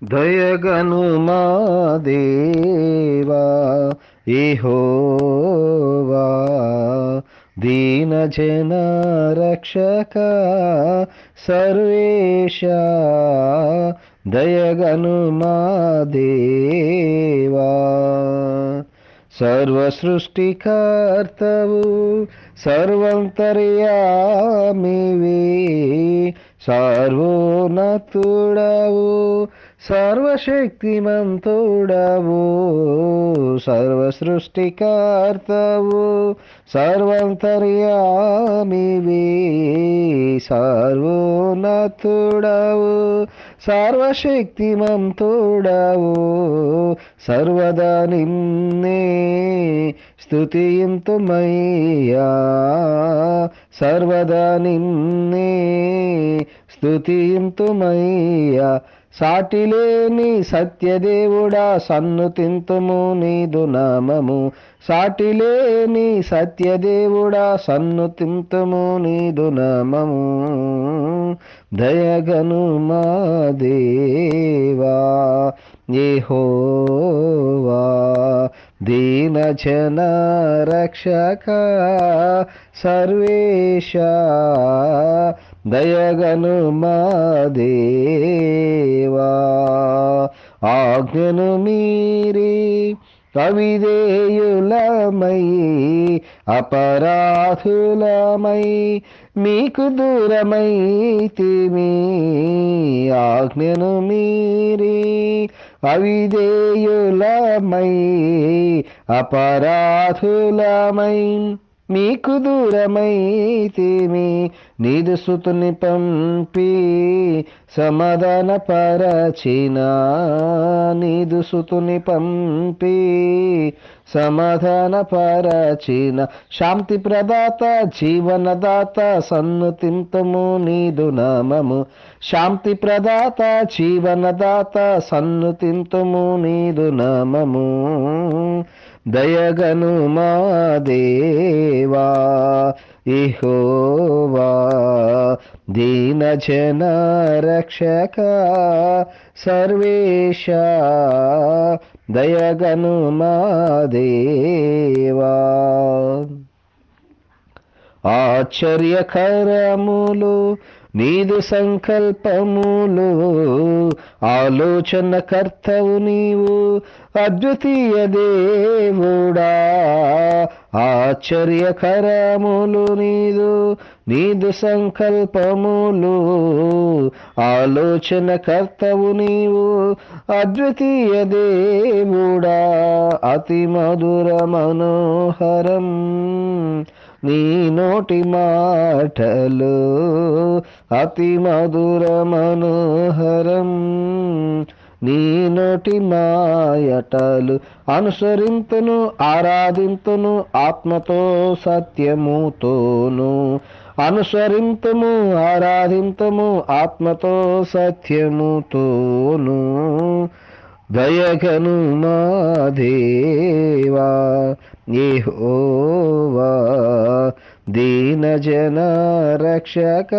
దయగను మా దేవా యెహోవా, దీన జన రక్షక సర్వేశ, దయగను మా దేవా. సర్వ సృష్టికర్తవు సర్వంతర్యామివి, సర్వోన్నతుడవు సర్వశక్తిమంతుడవు. సర్వ సృష్టికర్తవు సర్వంతర్యామివి, సర్వోన్నతుడవు సర్వశక్తిమంతుడవు. సర్వదా నిన్నే స్తుతింతుమయ్యా, సర్వదా నిన్నే స్తుతింతుమయ్యా. సాటిలేని సత్యదేవుడా సన్నుతింతుము నీదు నామము, సాటిలేని సత్యదేవుడా సన్నుతింతుము నీదు నామము. దయగను మా దేవా యెహోవా, దీన జన రక్షక సర్వేశ, దయగను మా దేవా. ఆజ్ఞను మీరి అవిధేయులమై అపరాధులమై మీకు దూరమైతిమి. ఆజ్ఞను మీరి అవిధేయులమై అపరాధులమై మీకు దూరమైతిమి. నీదు సుతుని పంపి సమాధాన పరచిన, నీదు సుతుని పంపి సమాధాన పరచిన. శాంతి ప్రదాత జీవనదాత సన్నుతింతుము నీదు నామము, శాంతి ప్రదాత జీవనదాత సన్నుతింతుము నీదు నామము. దయగను మా దేవా యెహోవా, దీన జన రక్షక సర్వేశ, దయగను మా దేవా. ఆశ్చర్యకరములు నీదు సంకల్పములు, ఆలోచన కర్తవు నీవు అద్వితీయ దేవుడా. ఆశ్చర్యకరములు నీదు సంకల్పములు, ఆలోచన కర్తవు నీవు అద్వితీయ దేవుడా. అతి మధుర మనోహరం నీ నోటి మాటలు, అతి మధుర మనోహరం నీ నోటి మాటలు. అనుసరింతును ఆరాధింతును ఆత్మతో సత్యముతోను, అనుసరింతుము ఆరాధింతుము ఆత్మతో సత్యముతోను. దయగను మా దేవా యెహోవా, దీన జన రక్షక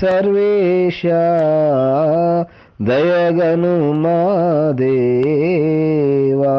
సర్వేశ, దయగను మా దేవా.